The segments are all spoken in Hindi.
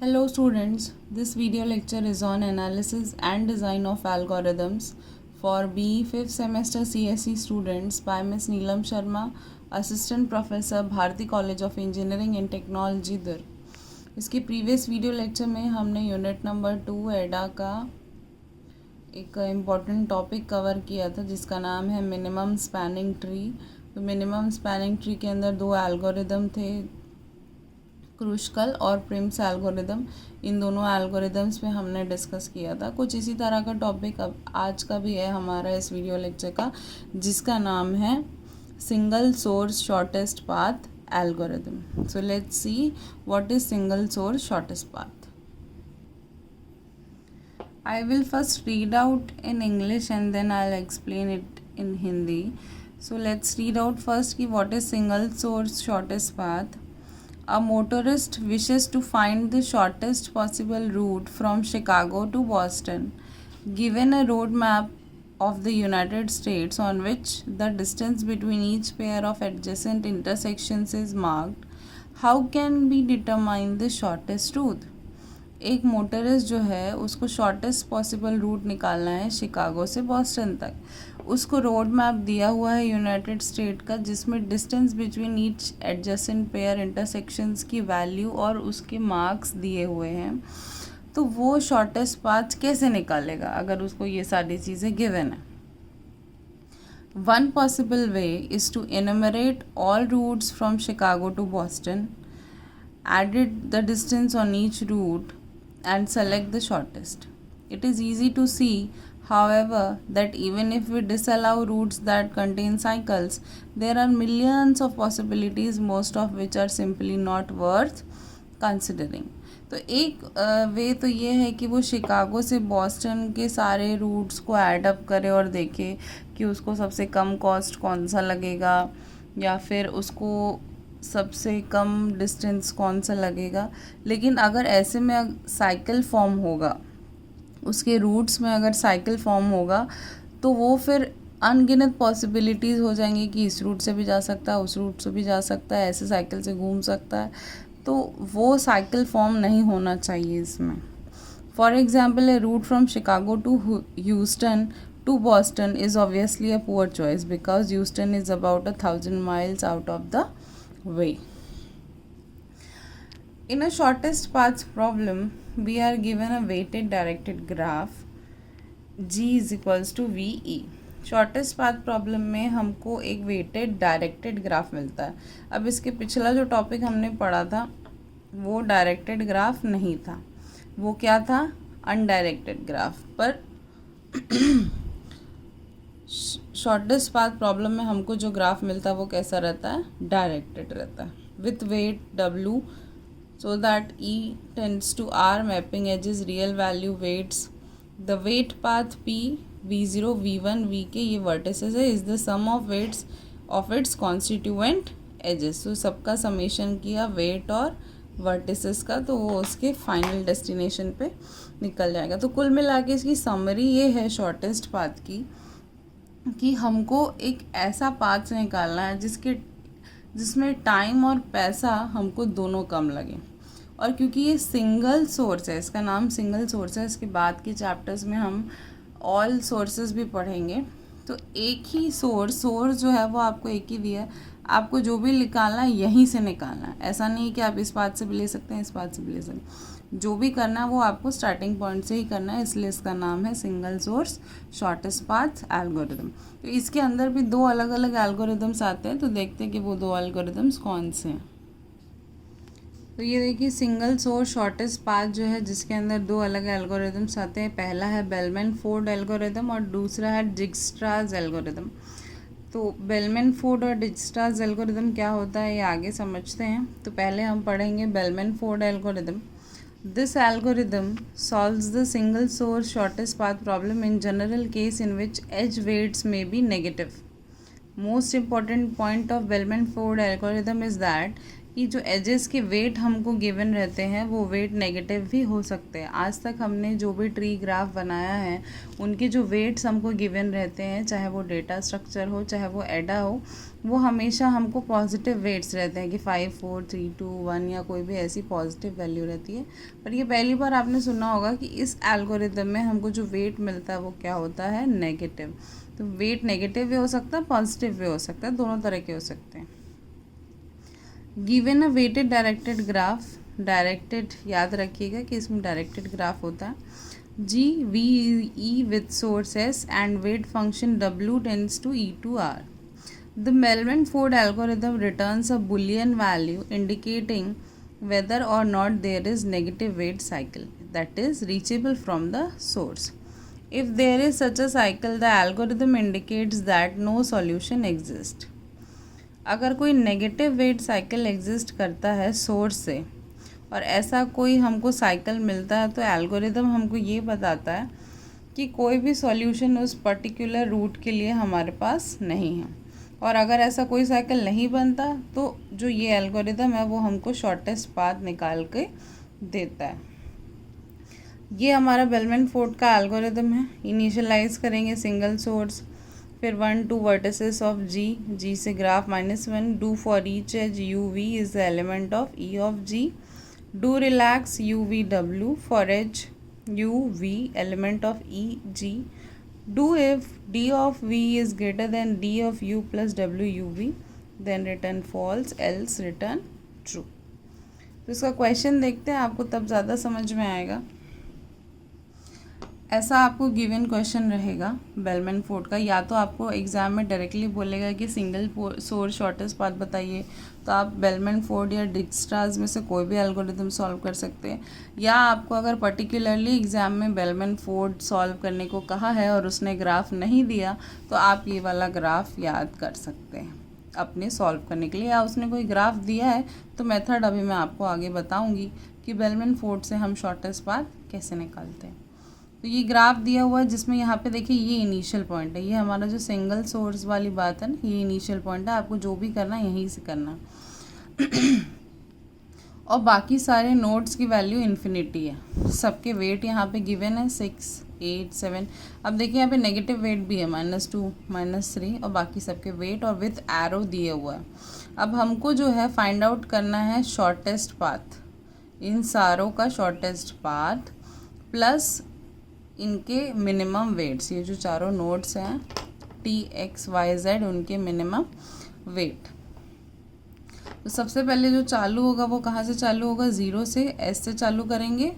Hello students, this video lecture is on analysis and design of algorithms for BE 5th semester CSE students by Ms. Neelam Sharma, Assistant Professor, Bharati College of Engineering and Technology, Durg. इसकी प्रीवियस वीडियो लेक्चर में हमने यूनिट नंबर 2 एडा का एक इम्पॉर्टेंट टॉपिक कवर किया था जिसका नाम है मिनिमम स्पैनिंग ट्री। तो मिनिमम स्पैनिंग ट्री के अंदर दो एल्गोरिदम थे, क्रूशकल और प्रिम्स एल्गोरिदम। इन दोनों एल्गोरिदम्स पे हमने डिस्कस किया था। कुछ इसी तरह का टॉपिक अब आज का भी है हमारा इस वीडियो लेक्चर का, जिसका नाम है single source shortest path algorithm. So let's see what is single source shortest path. I will first read out in English and then I'll explain it in Hindi. So let's read out first ki what is single source shortest path. A motorist wishes to find the shortest possible route from Chicago to Boston. Given a road map of the United States on which the distance between each pair of adjacent intersections is marked, how can we determine the shortest route? एक मोटरिस्ट जो है उसको शॉर्टेस्ट पॉसिबल रूट निकालना है शिकागो से बॉस्टन तक। उसको रोड मैप दिया हुआ है यूनाइटेड स्टेट का, जिसमें distance between each adjacent pair intersections की वैल्यू और उसके मार्क्स दिए हुए हैं। तो वो शॉर्टेस्ट पाथ कैसे निकालेगा अगर उसको ये सारी चीज़ें गिवन है। One possible way is to enumerate all routes from Chicago to Boston, added the distance on each route and select the shortest. It is easy to see, however, that even if we disallow routes that contain cycles, there are millions of possibilities, most of which are simply not worth considering. तो एक वे तो ये है कि वो शिकागो से बॉस्टन के सारे रूट्स को ऐड अप करे और देखे कि उसको सबसे कम कॉस्ट कौन सा लगेगा या फिर उसको सबसे कम डिस्टेंस कौन सा लगेगा। लेकिन अगर ऐसे में साइकिल फॉर्म होगा, उसके रूट्स में अगर साइकिल फॉर्म होगा तो वो फिर अनगिनत पॉसिबिलिटीज़ हो जाएंगी कि इस रूट से भी जा सकता है, उस रूट से भी जा सकता है, ऐसे साइकिल से घूम सकता है। तो वो साइकिल फॉर्म नहीं होना चाहिए इसमें। For example, a route from Chicago to Houston to Boston is obviously a poor choice because Houston is about 1,000 miles out of the way. In a shortest path problem, we are given a weighted directed graph G is equals to VE. Shortest path problem में हमको एक वेटेड डायरेक्टेड ग्राफ मिलता है। अब इसके पिछला जो टॉपिक हमने पढ़ा था वो डायरेक्टेड ग्राफ नहीं था, वो क्या था, अनडायरेक्टेड ग्राफ। पर शॉर्टेस्ट पाथ प्रॉब्लम में हमको जो ग्राफ मिलता है वो कैसा रहता है, डायरेक्टेड रहता है, with weight W, so that E tends to R, mapping edges real value weights. The weight path P V0 V1 Vk ये वर्टिसेस है, is the sum of weights of its constituent edges. तो सबका समेशन किया वेट और वर्टिसेस का, तो वो उसके फाइनल डेस्टिनेशन पे निकल जाएगा। तो कुल मिला के इसकी समरी ये है शॉर्टेस्ट पाथ की कि हमको एक ऐसा पाथ निकालना है जिसमें टाइम और पैसा हमको दोनों कम लगे। और क्योंकि ये सिंगल सोर्स है, इसका नाम सिंगल सोर्स है, इसके बाद के चैप्टर्स में हम ऑल सोर्सेज भी पढ़ेंगे। तो एक ही सोर्स जो है वो आपको एक ही दिया है, आपको जो भी निकालना है यहीं से निकालना है। ऐसा नहीं है कि आप इस पाथ से भी ले सकते हैं, इस पाथ से भी ले सकते हैं, जो भी करना है वो आपको स्टार्टिंग पॉइंट से ही करना है। इसलिए इसका नाम है single source shortest path algorithm. तो इसके अंदर भी दो अलग अलग एल्गोरिदम्स आते हैं, तो देखते हैं कि वो दो एल्गोरिदम्स कौन से हैं। तो ये देखिए सिंगल सोर्स शॉर्टेस्ट पाथ जो है जिसके अंदर दो अलग एल्गोरिदम्स आते हैं। पहला है बेलमैन फोर्ड एल्गोरिदम और दूसरा है डिजक्स्ट्राज एल्गोरिदम। तो बेलमैन फोर्ड और डिजक्स्ट्राज एल्गोरिदम क्या होता है ये आगे समझते हैं। तो पहले हम पढ़ेंगे bellman Ford algorithm. This algorithm solves the single source shortest path problem in general case in which edge weights may be negative. Most important point of Bellman-Ford algorithm is that कि जो एजेस के वेट हमको गिवन रहते हैं वो वेट नेगेटिव भी हो सकते हैं। आज तक हमने जो भी ट्री ग्राफ बनाया है उनके जो वेट्स हमको गिवन रहते हैं, चाहे वो डेटा स्ट्रक्चर हो चाहे वो एडा हो, वो हमेशा हमको पॉजिटिव वेट्स रहते हैं कि 5 4 3 2 1 या कोई भी ऐसी पॉजिटिव वैल्यू रहती है। पर ये पहली बार आपने सुना होगा कि इस एल्गोरिदम में हमको जो वेट मिलता है वो क्या होता है, नेगेटिव। तो वेट नेगेटिव भी हो सकता है, पॉजिटिव भी हो सकता है, दोनों तरह के हो सकते हैं। Given a weighted directed graph, directed याद रखिएगा कि इसमें डायरेक्टेड ग्राफ होता है। G V E with source S and weight function W tends to E to R. The Bellman-Ford algorithm returns a Boolean value indicating whether or not there is negative weight cycle that is reachable from the source. If there is such a cycle, the algorithm indicates that no solution exists. अगर कोई नेगेटिव वेट साइकिल एग्जिस्ट करता है सोर्स से और ऐसा कोई हमको साइकिल मिलता है तो एल्गोरिदम हमको ये बताता है कि कोई भी सॉल्यूशन उस पर्टिकुलर रूट के लिए हमारे पास नहीं है। और अगर ऐसा कोई साइकिल नहीं बनता तो जो ये एल्गोरिदम है वो हमको शॉर्टेस्ट पाथ निकाल के देता है। ये हमारा बेलमैन-फोर्ड का एल्गोरिदम है। इनिशियलाइज करेंगे सिंगल सोर्स, फिर 1 2 वर्टिसेस ऑफ जी से graph -1, do for each edge u v is the element of E of G, do relax u v डब्ल्यू for edge u v element of E G, do if d of v is greater than d of u plus w u v, then return false, else return true। तो इसका क्वेश्चन देखते हैं, आपको तब ज़्यादा समझ में आएगा। ऐसा आपको गिवन क्वेश्चन रहेगा बेलमैन-फोर्ड का, या तो आपको एग्ज़ाम में डायरेक्टली बोलेगा कि सिंगल सोर्स शॉर्टेस्ट पाथ बताइए, तो आप बेलमैन-फोर्ड या डिजक्स्ट्रास में से कोई भी एल्गोरिदम सॉल्व कर सकते हैं। या आपको अगर पर्टिकुलरली एग्ज़ाम में बेलमैन-फोर्ड सॉल्व करने को कहा है और उसने ग्राफ नहीं दिया तो आप ये वाला ग्राफ याद कर सकते हैं अपने सॉल्व करने के लिए। या उसने कोई ग्राफ दिया है तो मेथड अभी मैं आपको आगे बताऊँगी कि बेलमैन-फोर्ड से हम शॉर्टेस्ट पाथ कैसे निकालते हैं। तो ये ग्राफ दिया हुआ है जिसमें यहाँ पे देखिए ये इनिशियल पॉइंट है, ये हमारा जो सिंगल सोर्स वाली बात है ना, ये इनिशियल पॉइंट है। आपको जो भी करना है यहीं से करना और बाकी सारे नोड्स की वैल्यू इन्फिनिटी है। सबके वेट यहाँ पे गिवन है 6 8 7। अब देखिए यहाँ पे नेगेटिव वेट भी है -2 -3 और बाकी सबके वेट और विथ एरो दिए हुआ है। अब हमको जो है फाइंड आउट करना है शॉर्टेस्ट पाथ, इन सारों का शॉर्टेस्ट पाथ प्लस इनके मिनिमम वेट्स, ये जो चारों नोड्स हैं टी एक्स वाई जेड, उनके मिनिमम वेट। तो सबसे पहले जो चालू होगा वो कहाँ से चालू होगा, 0 से, एस से चालू करेंगे।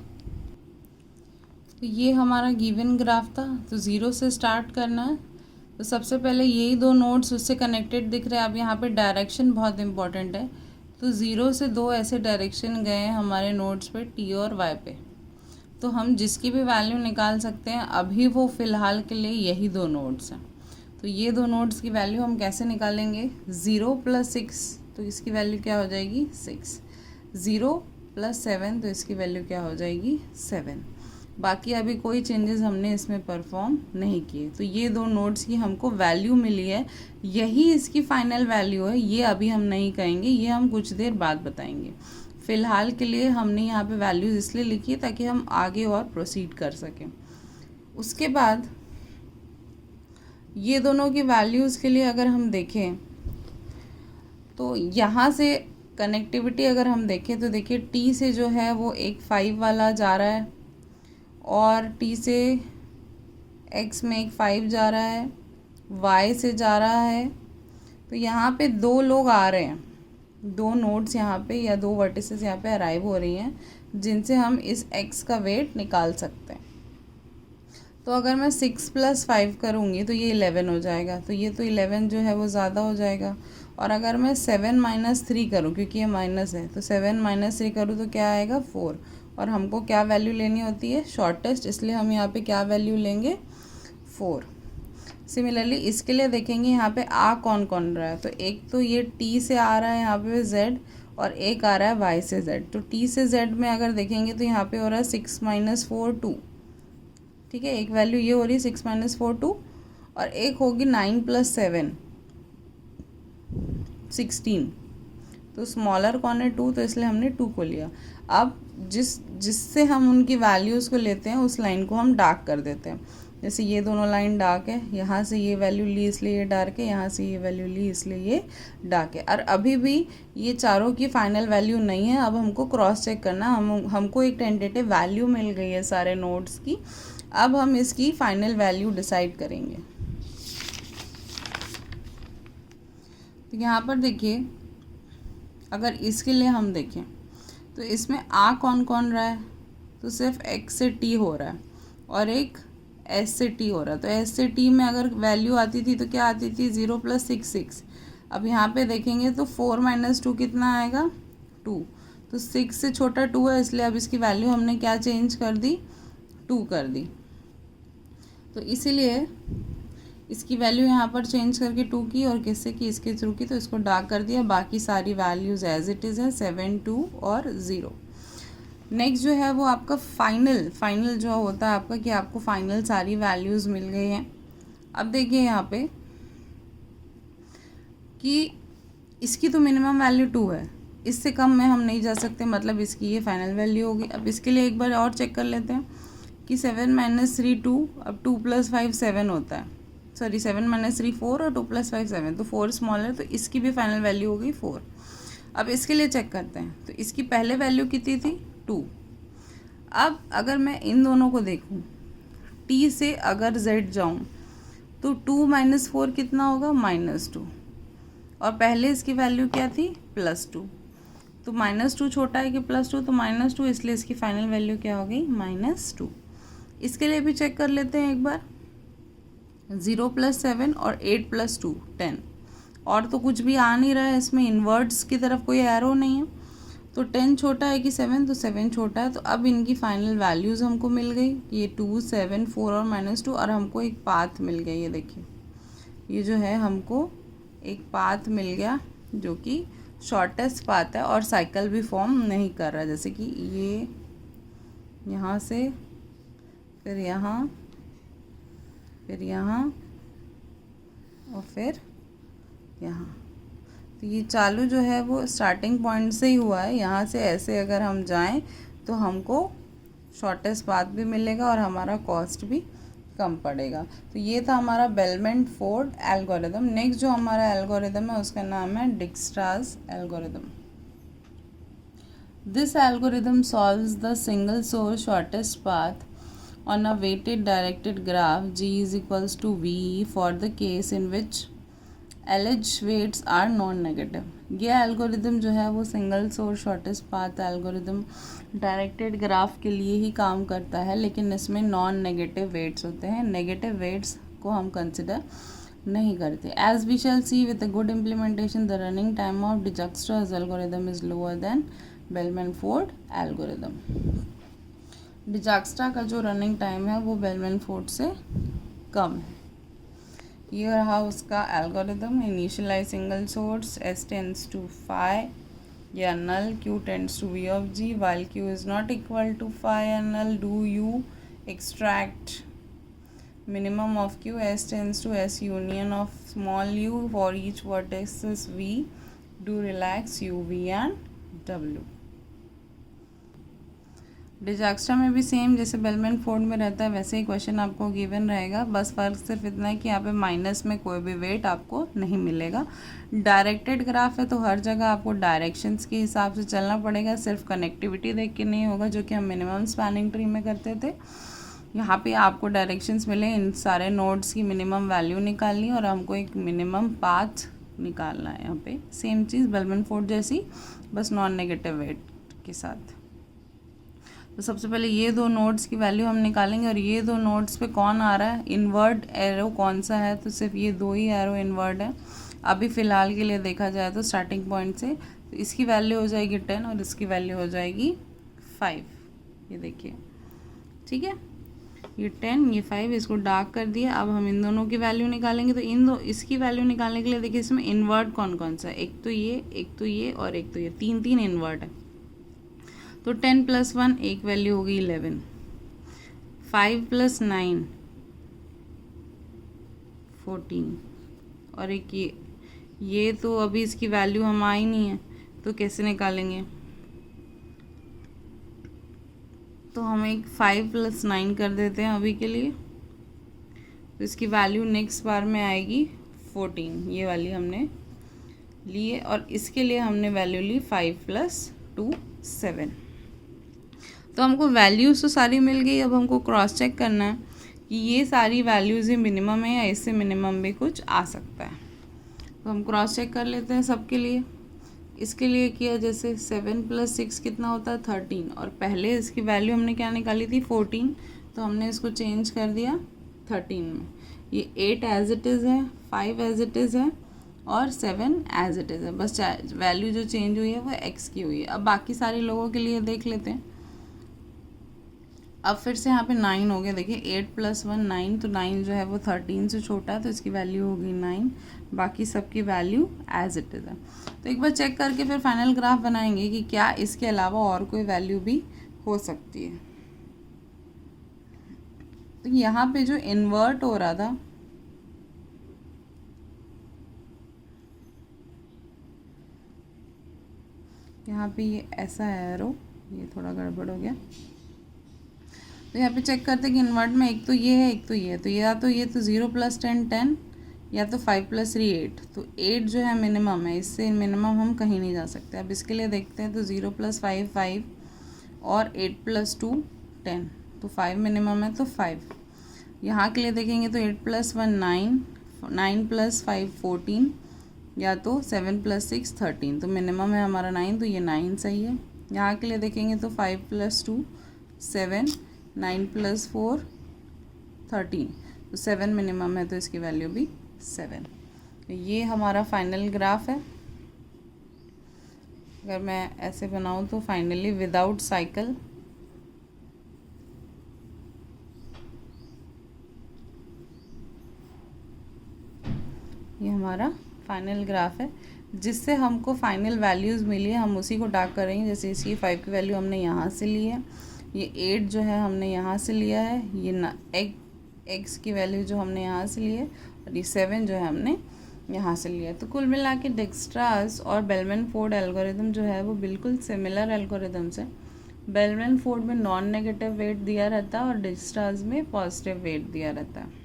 तो ये हमारा गिवन ग्राफ था, तो 0 से स्टार्ट करना है। तो सबसे पहले यही दो नोड्स उससे कनेक्टेड दिख रहे हैं। अब यहाँ पे डायरेक्शन बहुत इंपॉर्टेंट है, तो 0 से 2 ऐसे डायरेक्शन गए हैं हमारे नोड्स पे टी और वाई पे। तो हम जिसकी भी वैल्यू निकाल सकते हैं, अभी वो फ़िलहाल के लिए यही दो नोड्स हैं। तो ये दो नोड्स की वैल्यू हम कैसे निकालेंगे, 0 + 6 तो इसकी वैल्यू क्या हो जाएगी 6, 0 + 7 तो इसकी वैल्यू क्या हो जाएगी 7। बाकी अभी कोई चेंजेस हमने इसमें परफॉर्म नहीं किए। तो ये दो नोड्स की हमको वैल्यू मिली है, यही इसकी फाइनल वैल्यू है। ये अभी हम नहीं कहेंगे, ये हम कुछ देर बाद बताएंगे। फ़िलहाल के लिए हमने यहाँ पे वैल्यूज़ इसलिए लिखी है ताकि हम आगे और प्रोसीड कर सकें। उसके बाद ये दोनों की वैल्यूज़ के लिए अगर हम देखें तो यहाँ से कनेक्टिविटी अगर हम देखें तो देखिए टी से जो है वो एक 5 वाला जा रहा है और टी से एक्स में एक 5 जा रहा है, वाई से जा रहा है। तो यहाँ पे दो लोग आ रहे हैं, दो नोड्स यहाँ पे या दो वर्टिसेस यहाँ पे अराइव हो रही हैं जिनसे हम इस x का वेट निकाल सकते हैं। तो अगर मैं 6 + 5 करूँगी तो ये 11 हो जाएगा, तो ये तो 11 जो है वो ज़्यादा हो जाएगा। और अगर मैं 7 - 3 करूँ, क्योंकि ये माइनस है, तो 7 - 3 करूँ तो क्या आएगा 4। और हमको क्या वैल्यू लेनी होती है शॉर्टेस्ट, इसलिए हम यहाँ पे क्या वैल्यू लेंगे 4। सिमिलरली इसके लिए देखेंगे यहाँ पे आ कौन कौन रहा है, तो एक तो ये टी से आ रहा है यहाँ पे z और एक आ रहा है y से z। तो t से z में अगर देखेंगे तो यहाँ पे हो रहा है 6 - 4 2, ठीक है। एक वैल्यू ये हो रही है 6 - 4 2 और एक होगी 9 + 7 16। तो स्मॉलर कौन है 2, तो इसलिए हमने 2 को लिया। अब जिससे हम उनकी वैल्यूज़ को लेते हैं उस लाइन को हम डार्क कर देते हैं। जैसे ये दोनों लाइन डार्क है, यहाँ से ये वैल्यू ली इसलिए ये डार्क है, यहाँ से ये वैल्यू ली इसलिए ये डार्क है। और अभी भी ये चारों की फाइनल वैल्यू नहीं है, अब हमको क्रॉस चेक करना। हमको एक टेंटेटिव वैल्यू मिल गई है सारे नोड्स की। अब हम इसकी फाइनल वैल्यू डिसाइड करेंगे। तो यहाँ पर देखिए, अगर इसके लिए हम देखें तो इसमें आ कौन कौन रहा है, तो सिर्फ x से t हो रहा है और एक s से t हो रहा है। तो s से t में अगर वैल्यू आती थी तो क्या आती थी 0 + 6 6। अब यहाँ पे देखेंगे तो 4 - 2 कितना आएगा 2। तो 6 से छोटा 2 है, इसलिए अब इसकी वैल्यू हमने क्या चेंज कर दी 2 कर दी। तो इसीलिए इसकी वैल्यू यहाँ पर चेंज करके 2 की, और किससे की इसके थ्रू की, तो इसको डार्क कर दिया। बाकी सारी वैल्यूज़ एज इट इज़ है 7 2 और 0। नेक्स्ट जो है वो आपका फाइनल जो होता है आपका, कि आपको फाइनल सारी वैल्यूज़ मिल गई हैं। अब देखिए यहाँ पे कि इसकी तो मिनिमम वैल्यू 2 है, इससे कम में हम नहीं जा सकते, मतलब इसकी ये फाइनल वैल्यू होगी। अब इसके लिए एक बार और चेक कर लेते हैं कि 7 - 3 2, अब 2 + 5 7 होता है। सॉरी 7 - 3 4 और 2 + 5 7, तो 4 स्मॉल है, तो इसकी भी फाइनल वैल्यू हो गई 4। अब इसके लिए चेक करते हैं, तो इसकी पहले वैल्यू कितनी थी 2। अब अगर मैं इन दोनों को देखूं, t से अगर z जाऊं तो 2 - 4 कितना होगा -2, और पहले इसकी वैल्यू क्या थी +2। तो -2 छोटा है कि +2, तो -2, इसलिए इसकी फाइनल वैल्यू क्या हो गई -2। इसके लिए भी चेक कर लेते हैं एक बार। 0 + 7 और 8 + 2 10, और तो कुछ भी आ नहीं रहा है इसमें, इन्वर्ट्स की तरफ कोई एरो नहीं है। तो 10 छोटा है कि 7, तो 7 छोटा है। तो अब इनकी फाइनल वैल्यूज़ हमको मिल गई, ये 2 7 4 और -2, और हमको एक पाथ मिल गया। ये देखिए, ये जो है हमको एक पाथ मिल गया जो कि शॉर्टेस्ट पाथ है और साइकिल भी फॉर्म नहीं कर रहा। जैसे कि ये यहाँ से फिर यहाँ, फिर यहाँ और फिर यहाँ। तो ये चालू जो है वो स्टार्टिंग पॉइंट से ही हुआ है। यहाँ से ऐसे अगर हम जाएं तो हमको शॉर्टेस्ट पाथ भी मिलेगा और हमारा कॉस्ट भी कम पड़ेगा। तो ये था हमारा बेलमंट-फोर्ड एल्गोरिदम। नेक्स्ट जो हमारा एल्गोरिदम है उसका नाम है Dijkstra's algorithm. This algorithm solves the single source shortest path on a weighted directed graph G is equals to V for the case in which alleged weights are non-negative। ये एल्गोरिदम जो है वो single source shortest path algorithm directed graph के लिए ही काम करता है, लेकिन इसमें नॉन नेगेटिव वेट्स होते हैं। नेगेटिव वेट्स को हम कंसिडर नहीं करते। As we shall see with a good implementation the running time of Dijkstra's algorithm is lower than Bellman Ford algorithm. Dijkstra का जो रनिंग टाइम है वो बेलमंट-फोर्ड से कम है। ये रहा उसका algorithm. Initialise single source, S tends to phi या null, Q tends to V of G, while Q is not equal to phi and null, do you extract minimum of Q? S tends to S union of small u for each vertices V, do relax U, V and W। डिजक्स्ट्रा में भी सेम जैसे बेलमंट-फोर्ड में रहता है वैसे ही क्वेश्चन आपको गिवन रहेगा। बस फ़र्क सिर्फ इतना है कि यहाँ पे माइनस में कोई भी वेट आपको नहीं मिलेगा। डायरेक्टेड ग्राफ है तो हर जगह आपको डायरेक्शंस के हिसाब से चलना पड़ेगा, सिर्फ कनेक्टिविटी देख के नहीं होगा, जो कि हम मिनिमम स्पैनिंग ट्री में करते थे। यहाँ पे आपको डायरेक्शंस मिले, इन सारे नोड्स की मिनिमम वैल्यू निकालनी और हमको एक मिनिमम पाथ निकालना है। यहाँ पे सेम चीज़ बेलमंट-फोर्ड जैसी, बस नॉन नेगेटिव वेट के साथ। तो सबसे पहले ये दो नोड्स की वैल्यू हम निकालेंगे, और ये दो नोड्स पे कौन आ रहा है, इन्वर्ट एरो कौन सा है, तो सिर्फ ये दो ही एरो इन्वर्ट है अभी फ़िलहाल के लिए देखा जाए तो स्टार्टिंग पॉइंट से। तो इसकी वैल्यू हो जाएगी 10 और इसकी वैल्यू हो जाएगी 5। ये देखिए, ठीक है, ये 10 ये 5, इसको डार्क कर दिया। अब हम इन दोनों की वैल्यू निकालेंगे। तो इसकी वैल्यू निकालने के लिए देखिए इसमें इन्वर्ट कौन कौन सा है, एक तो ये, एक तो ये और एक तो ये, तीन इन्वर्ट है। तो 10 + 1 एक वैल्यू होगी 11, 5 + 9 14, और एक ये तो अभी इसकी वैल्यू हम आई नहीं है। तो कैसे निकालेंगे? तो हम एक 5 + 9 कर देते हैं अभी के लिए। तो इसकी वैल्यू नेक्स्ट बार में आएगी 14, ये वाली हमने ली है। और इसके लिए हमने वैल्यू ली 5 + 2 7। तो हमको वैल्यूज़ तो सारी मिल गई। अब हमको क्रॉस चेक करना है कि ये सारी वैल्यूज़ ही मिनिमम है या इससे मिनिमम भी कुछ आ सकता है। तो हम क्रॉस चेक कर लेते हैं सबके लिए। इसके लिए किया जैसे 7 + 6 कितना होता है 13, और पहले इसकी वैल्यू हमने क्या निकाली थी 14, तो हमने इसको चेंज कर दिया 13 में। ये 8 एज इट इज़ है, 5 एज इट इज़ है और 7 एज इट इज़ है। बस वैल्यू जो चेंज हुई है वो x की हुई है। अब बाकी सारे लोगों के लिए देख लेते हैं। अब फिर से यहाँ पे 9 हो गया। देखिए 8 + 1 9, तो 9 जो है वो 13 से छोटा है, तो इसकी वैल्यू होगी 9। बाकी सबकी वैल्यू एज इट इज़ है। तो एक बार चेक करके फिर फाइनल ग्राफ बनाएंगे कि क्या इसके अलावा और कोई वैल्यू भी हो सकती है। तो यहाँ पे जो इन्वर्ट हो रहा था, यहाँ पे ये ऐसा है एरो, ये थोड़ा गड़बड़ हो गया। तो यहाँ पे चेक करते हैं कि इन्वर्ट में एक तो ये है, एक तो ये है। तो या तो ये तो 0 + 10 10, या तो 5 + 3 8। तो 8 जो है मिनिमम है, इससे मिनिमम हम कहीं नहीं जा सकते। अब इसके लिए देखते हैं। तो 0 + 5 5 और 8 + 2 10, तो 5 मिनिमम है, तो 5। यहाँ के लिए देखेंगे तो 8 + 1 9, 9 + 5 14, या तो 7 + 6 13। तो मिनिमम है हमारा 9, तो ये 9 सही है। यहाँ के लिए देखेंगे तो 5 + 2 7, 9 + 4 13, तो 7 मिनिमम है, तो इसकी वैल्यू भी 7। ये हमारा फाइनल ग्राफ है। अगर मैं ऐसे बनाऊँ तो फाइनली विदाउट साइकिल ये हमारा फाइनल ग्राफ है, जिससे हमको फाइनल वैल्यूज़ मिली है। हम उसी को डार्क करेंगे। जैसे इसकी 5 की वैल्यू हमने यहाँ से ली है, ये 8 जो है हमने यहाँ से लिया है, ये x की वैल्यू जो हमने यहाँ से ली है, और ये 7 जो है हमने यहाँ से लिया है। तो कुल मिला के डिक्स्ट्रास और बेलमैन फोर्ड एल्गोरिदम जो है वो बिल्कुल सिमिलर एल्गोरिदम्स है। बेलमैन फोर्ड में नॉन नेगेटिव वेट दिया रहता है और डिक्स्ट्रास में पॉजिटिव वेट दिया रहता है।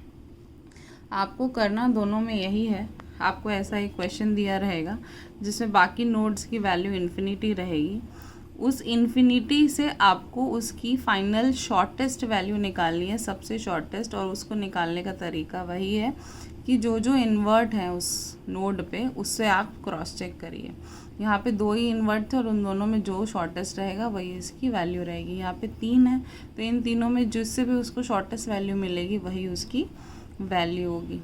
आपको करना दोनों में यही है। आपको ऐसा एक क्वेश्चन दिया रहेगा जिसमें बाकी नोड्स की वैल्यू इन्फिनिटी रहेगी। उस इन्फिनिटी से आपको उसकी फाइनल शॉर्टेस्ट वैल्यू निकालनी है, सबसे शॉर्टेस्ट। और उसको निकालने का तरीका वही है कि जो जो इन्वर्ट है उस नोड पे, उससे आप क्रॉस चेक करिए। यहाँ पे 2 ही इन्वर्ट थे और उन दोनों में जो शॉर्टेस्ट रहेगा वही इसकी वैल्यू रहेगी। यहाँ पे 3 है, तो इन तीनों में जिससे भी उसको शॉर्टेस्ट वैल्यू मिलेगी वही उसकी वैल्यू होगी।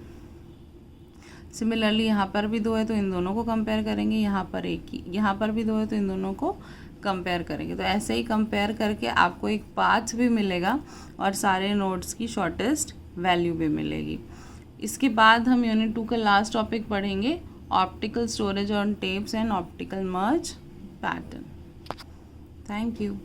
सिमिलरली यहाँ पर भी 2 है, तो इन दोनों को कंपेयर करेंगे। यहाँ पर 1 ही, यहाँ पर भी 2 है, तो इन दोनों को कंपेयर करेंगे। तो ऐसे ही कंपेयर करके आपको एक पाथ भी मिलेगा और सारे नोड्स की शॉर्टेस्ट वैल्यू भी मिलेगी। इसके बाद हम यूनिट 2 का लास्ट टॉपिक पढ़ेंगे, optical storage on tapes and optical merge pattern. Thank you.